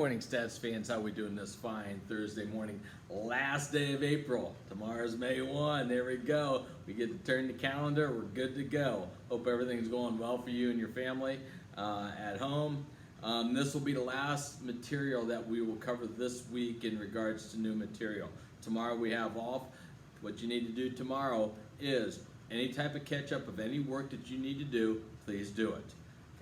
morning, Stats fans. How we doing this fine Thursday morning? Last day of April. Tomorrow's May 1. There we go. We get to turn the calendar. We're good to go. Hope everything's going well for you and your family at home. This will be the last material that we will cover this week in regards to new material. Tomorrow we have off. What you need to do tomorrow is any type of catch up of any work that you need to do, please do it.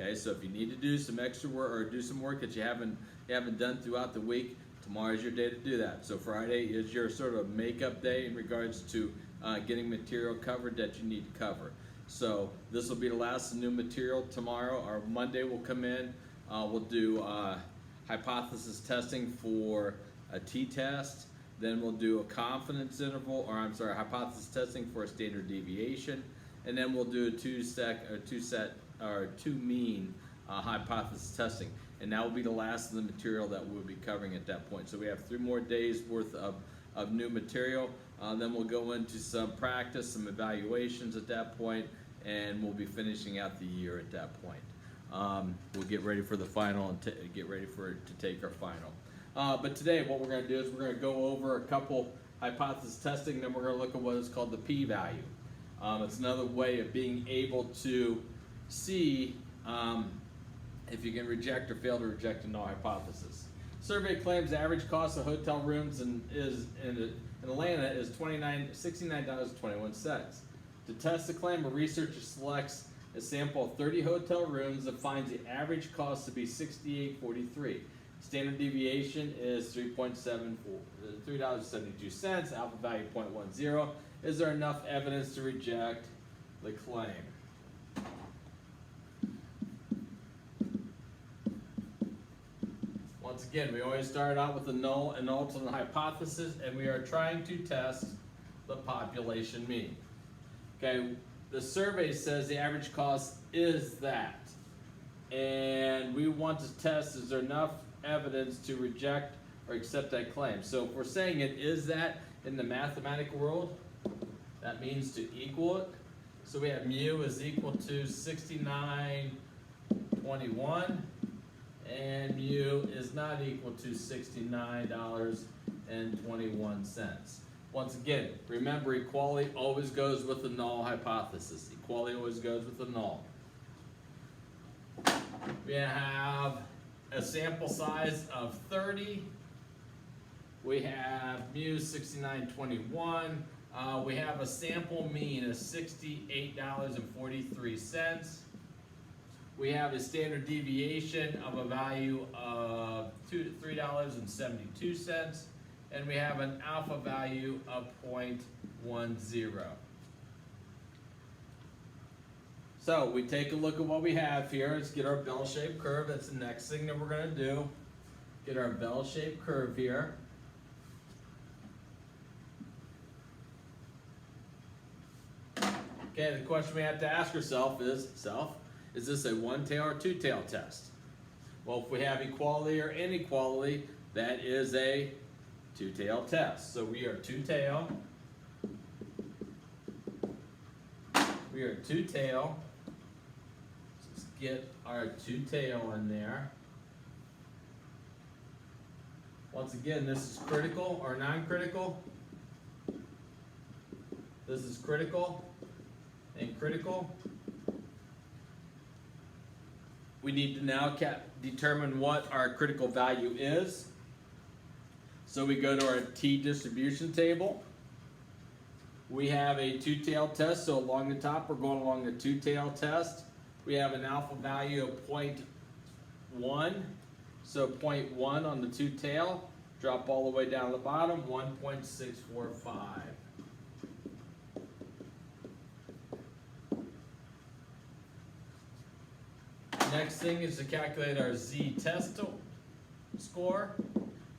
Okay, so if you need to do some extra work or do some work that you haven't done throughout the week, tomorrow is your day to do that. So Friday is your sort of makeup day in regards to getting material covered that you need to cover. So this will be the last new material tomorrow. Or Monday will come in. We'll do hypothesis testing for a t-test. Then we'll do a confidence interval, or I'm sorry, hypothesis testing for a standard deviation. And then we'll do a two mean hypothesis testing, and that will be the last of the material that we'll be covering at that point. So we have 3 more days worth of new material. Then we'll go into some practice, some evaluations at that point, and we'll be finishing out the year at that point. We'll get ready for the final and get ready for it to take our final. But today what we're going to do is we're going to go over a couple hypothesis testing, and then we're going to look at what is called the p-value. It's another way of being able to see if you can reject or fail to reject a null hypothesis. Survey claims the average cost of hotel rooms in Atlanta is $69.21. To test the claim, a researcher selects a sample of 30 hotel rooms and finds the average cost to be $68.43. Standard deviation is $3.72. Alpha value 0.10. Is there enough evidence to reject the claim? Once again, we always start out with a null and alternate hypothesis, and we are trying to test the population mean. Okay, the survey says the average cost is that, and we want to test, is there enough evidence to reject or accept that claim? So if we're saying it is that in the mathematical world, that means to equal it. So we have mu is equal to 69.21, and mu is not equal to $69.21. Once again, remember, equality always goes with the null hypothesis. Equality always goes with the null. We have a sample size of 30. We have mu 69.21. We have a sample mean of $68.43. We have a standard deviation of a value of $3.72, and we have an alpha value of 0.10. So we take a look at what we have here. Let's get our bell-shaped curve. That's the next thing that we're going to do. Get our bell-shaped curve here. Okay, the question we have to ask ourselves is this a one-tail or two-tail test? Well, if we have equality or inequality, that is a two-tail test. So we are two-tail. We are two-tail. Let's get our two-tail in there. Once again, this is critical or non-critical. This is critical and critical. We need to now determine what our critical value is. So we go to our t-distribution table. We have a two-tail test, so along the top we're going along the two-tail test. We have an alpha value of 0.1, so 0.1 on the two-tail. Drop all the way down to the bottom, 1.645. Next thing is to calculate our z-test score,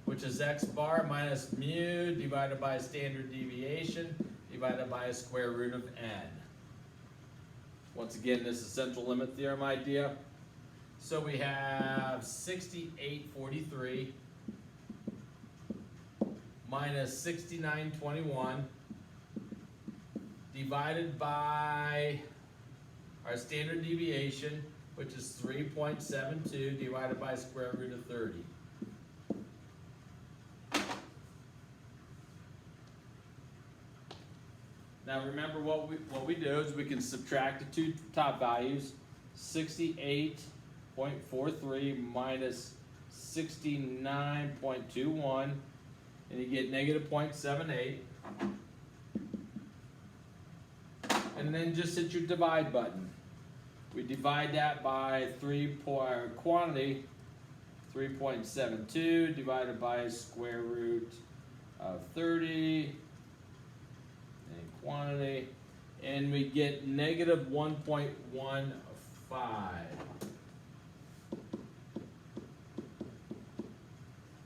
which is x bar minus mu divided by standard deviation divided by a square root of n. Once again, this is central limit theorem idea. So we have 68.43 minus 69.21 divided by our standard deviation, which is 3.72 divided by square root of 30. Now remember what we do is we can subtract the two top values, 68.43 minus 69.21, and you get negative 0.78. And then just hit your divide button. We divide that by quantity, 3.72 divided by square root of 30, and quantity, and we get negative 1.15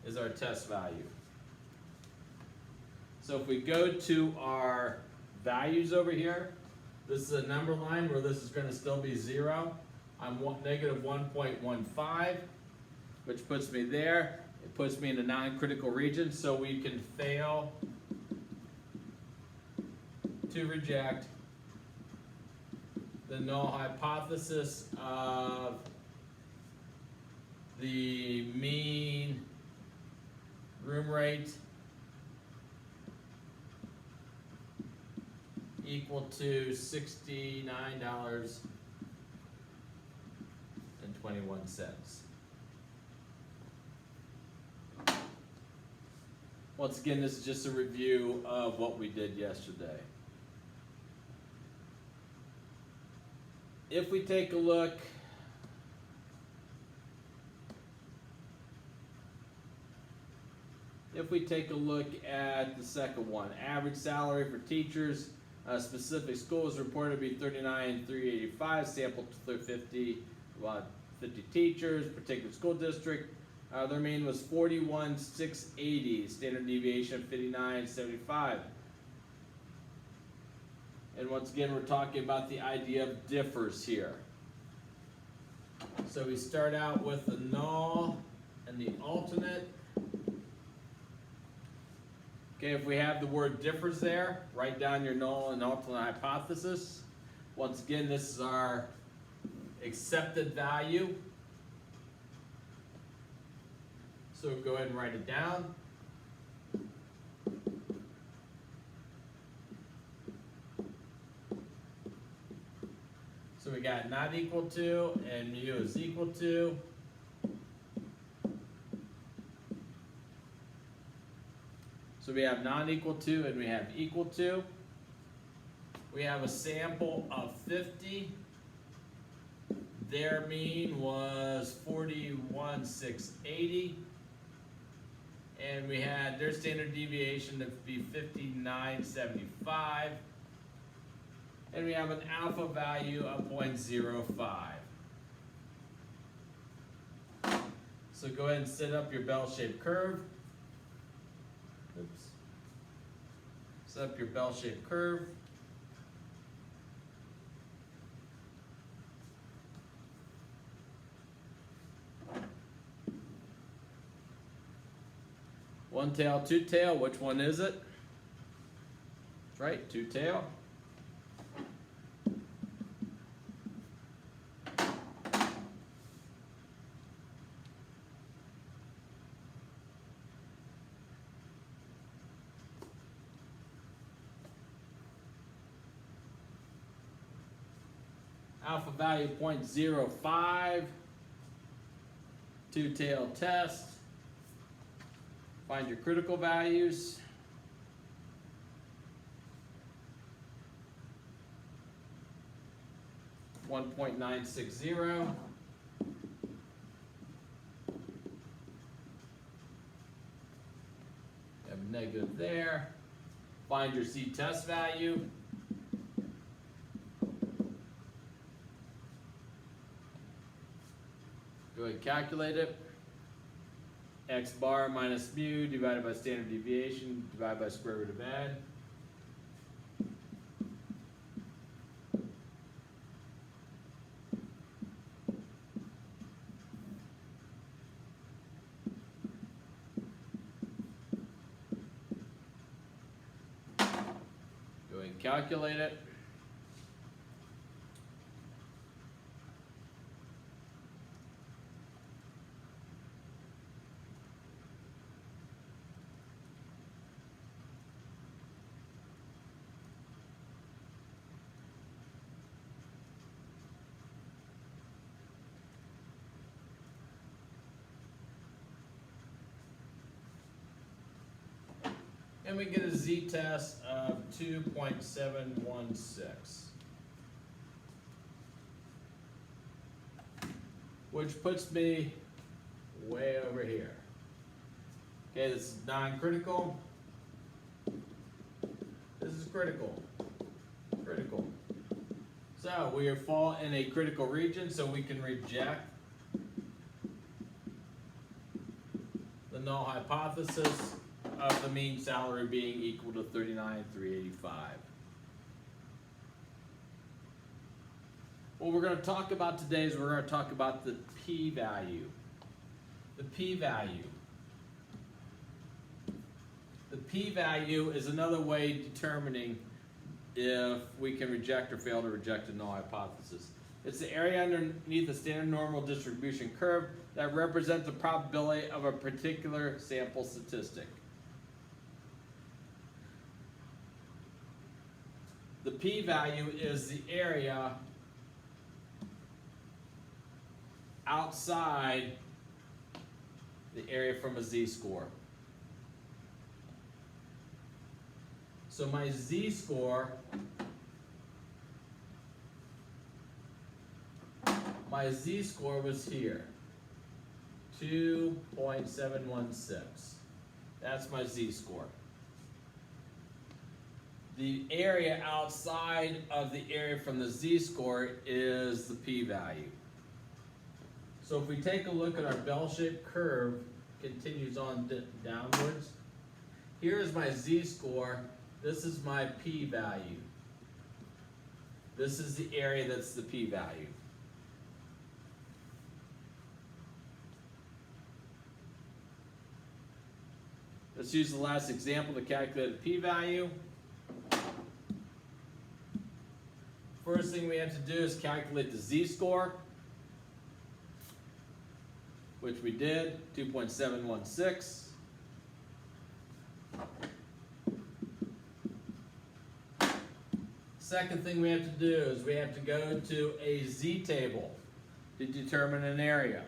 is our test value. So if we go to our values over here, this is a number line where this is going to still be 0. I'm negative 1.15, which puts me there. It puts me in the non-critical region, so we can fail to reject the null hypothesis of the mean room rate equal to $69.21. Once again, this is just a review of what we did yesterday. If we take a look at the second one, average salary for teachers, specific schools reported to be $39,385, sampled to 50 teachers, particular school district. Their mean was 41,680, standard deviation of 59,75. And once again, we're talking about the idea of differs here. So we start out with the null and the alternate. Okay, if we have the word differs there, write down your null and alternate hypothesis. Once again, this is our accepted value. So go ahead and write it down. So we got not equal to and mu is equal to. So we have non-equal to and we have equal to. We have a sample of 50. Their mean was 41,680. And we had their standard deviation to be 59.75. And we have an alpha value of 0.05. So go ahead and set up your bell-shaped curve. Oops. Set up your bell-shaped curve. One tail, two tail, which one is it? That's right, two tail. Alpha value 0.05, two-tail test. Find your critical values. $1.960. Have a negative there. Find your C test value. Go ahead and calculate it. X bar minus mu divided by standard deviation divided by square root of n. Go ahead and calculate it. and we get a z-test of 2.716. Which puts me way over here. Okay, this is non-critical. This is critical. Critical. So we fall in a critical region, so we can reject the null hypothesis of the mean salary being equal to 39,385. What we're going to talk about today is we're going to talk about the p-value. The p-value. The p-value is another way of determining if we can reject or fail to reject a null hypothesis. It's the area underneath the standard normal distribution curve that represents the probability of a particular sample statistic. The p-value is the area outside the area from a z-score. So my z-score was here, 2.716. That's my z-score. The area outside of the area from the z-score is the p-value. So if we take a look at our bell-shaped curve, continues on downwards. Here is my z-score. This is my p-value. This is the area that's the p-value. Let's use the last example to calculate a p-value. First thing we have to do is calculate the z-score, which we did, 2.716. Second thing we have to do is we have to go to a z-table to determine an area.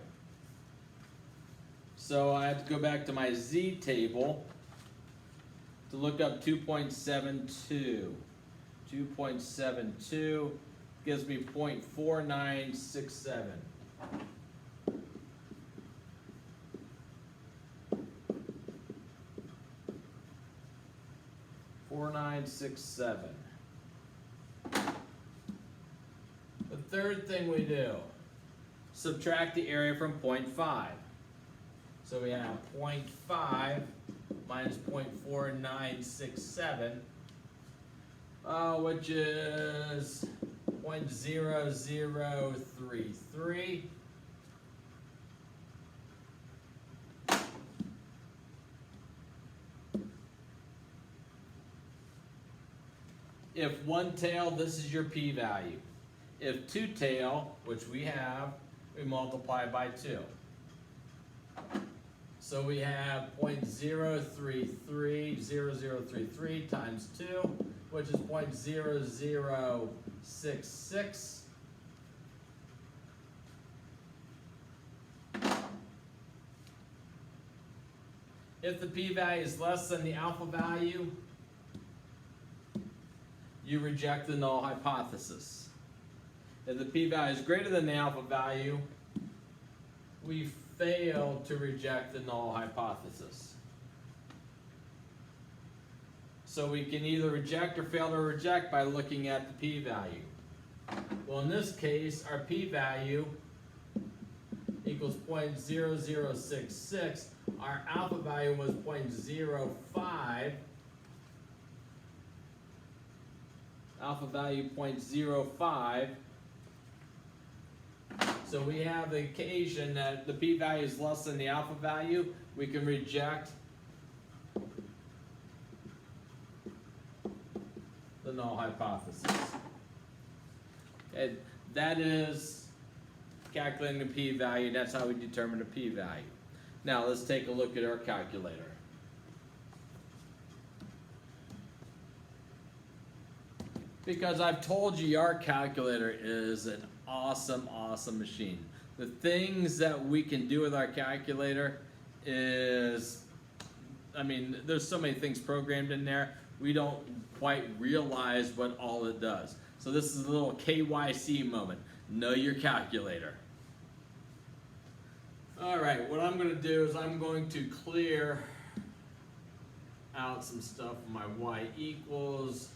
So I have to go back to my z-table to look up 2.72. 2.72 gives me 0.4967. 4967. The third thing we do, subtract the area from 0.5. So we have 0.5 minus 0.4967, which is 0.0033. If one tail, this is your p-value. If two tail, which we have, we multiply by 2. So we have 0.033 times 2, which is 0.0066. If the p-value is less than the alpha value, you reject the null hypothesis. If the p-value is greater than the alpha value, we fail to reject the null hypothesis. So we can either reject or fail to reject by looking at the p-value. Well, in this case, our p-value equals 0.0066. Our alpha value was 0.05. Alpha value 0.05. So we have the occasion that the p-value is less than the alpha value. We can reject the null hypothesis. And that is calculating the p-value. That's how we determine the p-value. Now let's take a look at our calculator. Because I've told you our calculator is an awesome, awesome machine. The things that we can do with our calculator is I mean, there's so many things programmed in there, we don't quite realize what all it does. So this is a little KYC moment. Know your calculator. All right, what I'm going to do is I'm going to clear out some stuff on my y equals,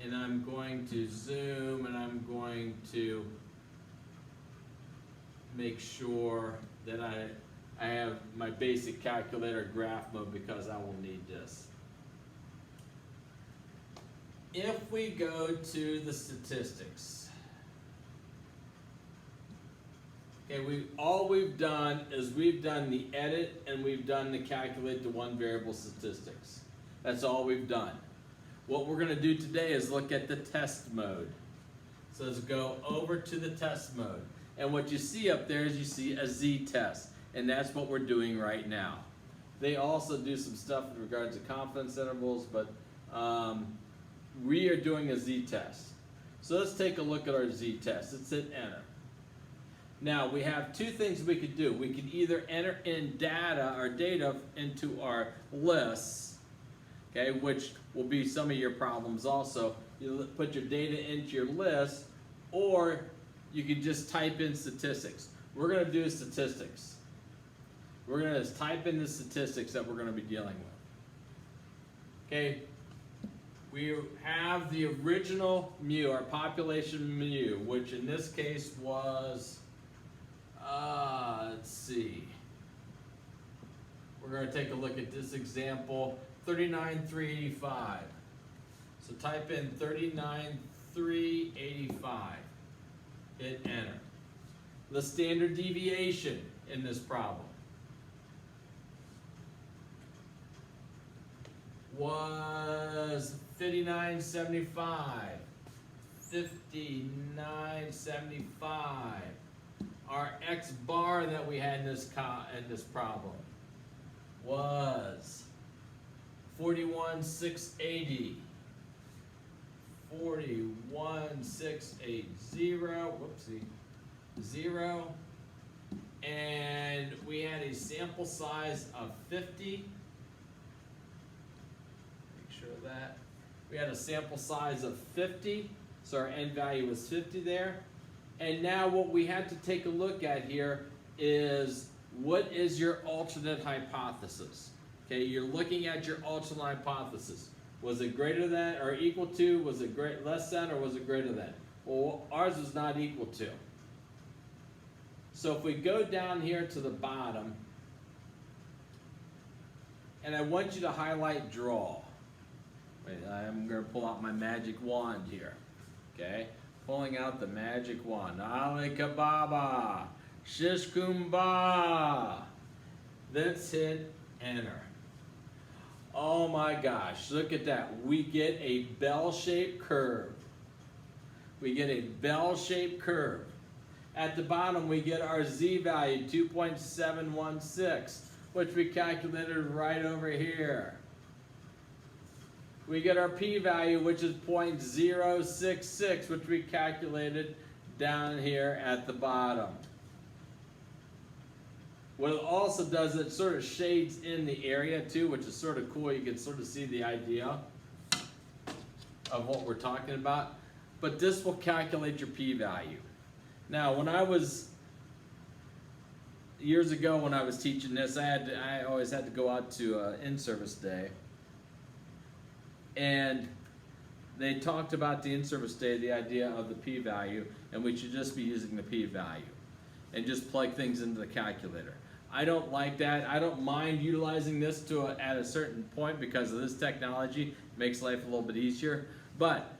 and I'm going to zoom, and I'm going to make sure that I have my basic calculator graph mode, because I will need this. If we go to the statistics, okay, all we've done is we've done the edit and we've done the calculate the one variable statistics. That's all we've done. What we're going to do today is look at the test mode. So let's go over to the test mode. And what you see up there is you see a z-test. And that's what we're doing right now. They also do some stuff in regards to confidence intervals, but we are doing a z-test. So let's take a look at our z-test. Let's hit enter. Now we have two things we could do. We could either enter in our data into our lists, okay, which will be some of your problems also. You put your data into your list, or you could just type in statistics. We're going to do statistics. We're going to type in the statistics that we're going to be dealing with. Okay, we have the original mu, our population mu, which in this case was, let's see. We're going to take a look at this example, 39,385. So type in 39,385. Hit enter. The standard deviation in this problem was 59.75. 59.75. Our x bar that we had in this problem was 41,680. 41,680. Whoopsie. 0. And we had a sample size of 50. That we had a sample size of 50, so our end value was 50 there. And now what we have to take a look at here is, what is your alternate hypothesis? Okay, you're looking at your alternate hypothesis. Was it greater than or equal to? Was it less than, or was it greater than? Well, ours was not equal to. So if we go down here to the bottom, and I want you to highlight draw. Wait, I'm going to pull out my magic wand here. Okay? Pulling out the magic wand. Ali Kababa. Shish Kumbha. Let's hit enter. Oh my gosh, look at that. We get a bell-shaped curve. We get a bell-shaped curve. At the bottom, we get our z-value, 2.716, which we calculated right over here. We get our p-value, which is 0.066, which we calculated down here at the bottom. What it also does, it sort of shades in the area too, which is sort of cool. You can sort of see the idea of what we're talking about. But this will calculate your p-value. Now, when I was, years ago when I was teaching this, I always had to go out to in-service day. And they talked about the in-service day, the idea of the p-value, and we should just be using the p-value and just plug things into the calculator. I don't like that. I don't mind utilizing this at a certain point because of this technology. It makes life a little bit easier. But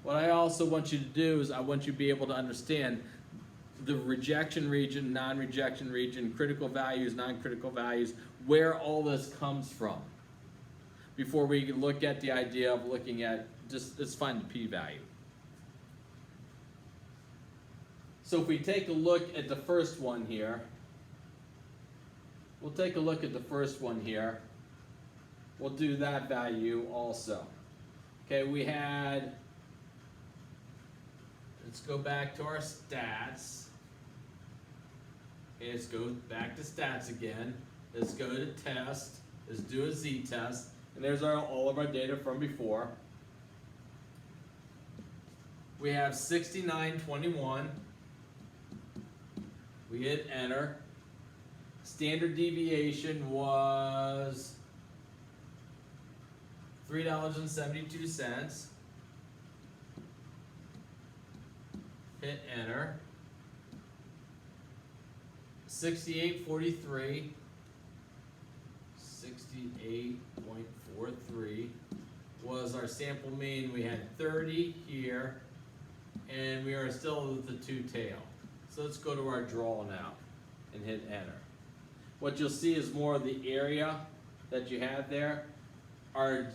what I also want you to do is I want you to be able to understand the rejection region, non-rejection region, critical values, non-critical values, where all this comes from, before we look at the idea of looking at let's find the p-value. So if we take a look at the first one here, we'll take a look at the first one here. We'll do that value also. Okay, we had, let's go back to our stats. Okay, let's go back to stats again. Let's go to test. is do a z-test, and there's all of our data from before. We have 69.21. We hit enter. Standard deviation was $3.72. Hit enter. 68.43. 68.43 was our sample mean. We had 30 here, and we are still with the two tail. So let's go to our draw now and hit enter. What you'll see is more of the area that you have there. Our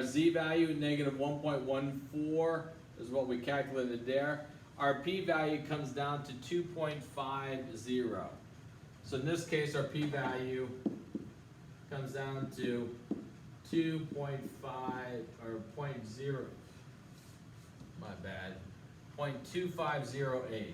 z value, negative 1.14, is what we calculated there. Our p-value comes down to 2.50. So in this case, our p-value comes down to 2.5 or 0.0. My bad. 0.2508.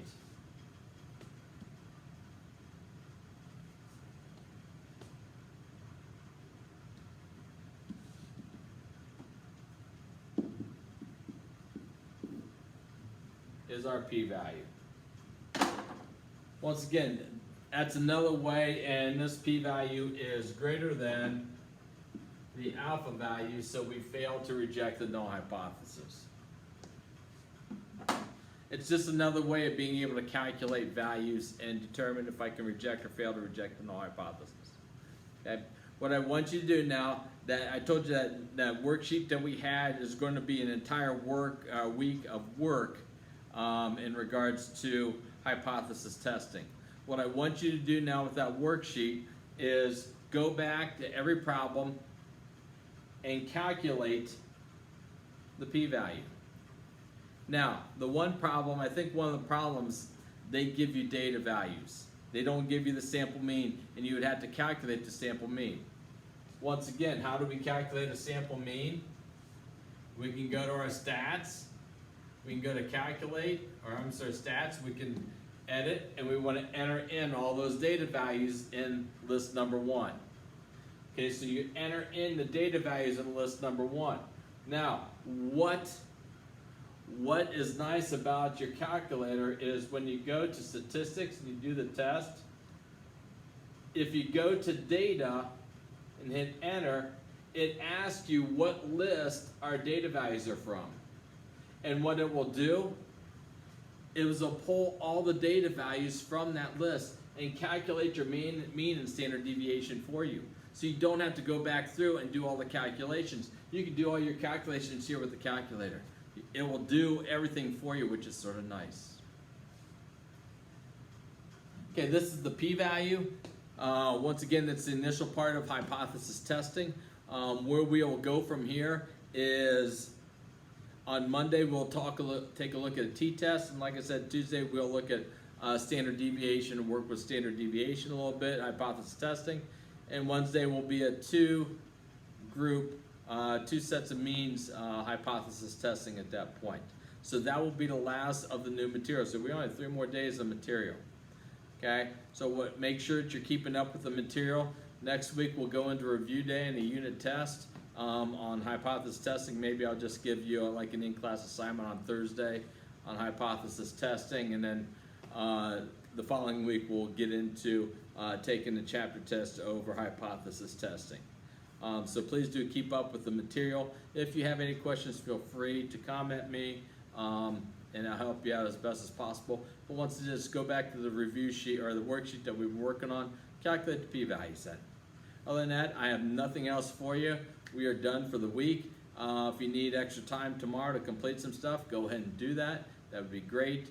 Is our p-value. Once again, that's another way, and this p-value is greater than the alpha value, so we fail to reject the null hypothesis. It's just another way of being able to calculate values and determine if I can reject or fail to reject the null hypothesis. Okay? What I want you to do now, that I told you that worksheet that we had is going to be an entire week of work in regards to hypothesis testing. What I want you to do now with that worksheet is go back to every problem and calculate the p-value. Now, the one problem, I think one of the problems, they give you data values. They don't give you the sample mean, and you would have to calculate the sample mean. Once again, how do we calculate a sample mean? We can go to our stats. We can go to calculate, or I'm sorry, stats. We can edit, and we want to enter in all those data values in list number 1. Okay, so you enter in the data values in list number 1. Now, what is nice about your calculator is when you go to statistics and you do the test, if you go to data and hit enter, it asks you what list our data values are from. And what it will do is it'll pull all the data values from that list and calculate your mean and standard deviation for you. So you don't have to go back through and do all the calculations. You can do all your calculations here with the calculator. It will do everything for you, which is sort of nice. Okay, this is the p-value. Once again, that's the initial part of hypothesis testing. Where we will go from here is on Monday we'll take a look at a t-test, and like I said, Tuesday we'll look at standard deviation and work with standard deviation a little bit, hypothesis testing, and Wednesday will be a two sets of means hypothesis testing at that point. So that will be the last of the new material. So we only have 3 more days of material. Okay, so make sure that you're keeping up with the material. Next week we'll go into review day and a unit test on hypothesis testing. Maybe I'll just give you like an in-class assignment on Thursday on hypothesis testing, and then the following week we'll get into taking the chapter test over hypothesis testing. So please do keep up with the material. If you have any questions, feel free to comment me, and I'll help you out as best as possible. But once you just go back to the review sheet or the worksheet that we've been working on, calculate the p-value set. Other than that, I have nothing else for you. We are done for the week. If you need extra time tomorrow to complete some stuff, go ahead and do that. That would be great.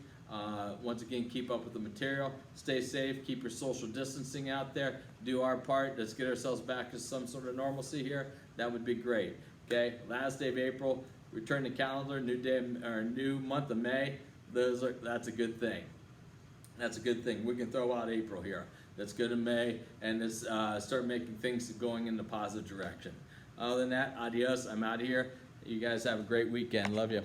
Once again, keep up with the material. Stay safe. Keep your social distancing out there. Do our part. Let's get ourselves back to some sort of normalcy here. That would be great. Okay. Last day of April. Return to calendar. New day or new month of May. That's a good thing. That's a good thing. We can throw out April here. Let's go to May and let's start making things going in the positive direction. Other than that, adios. I'm out of here. You guys have a great weekend. Love you.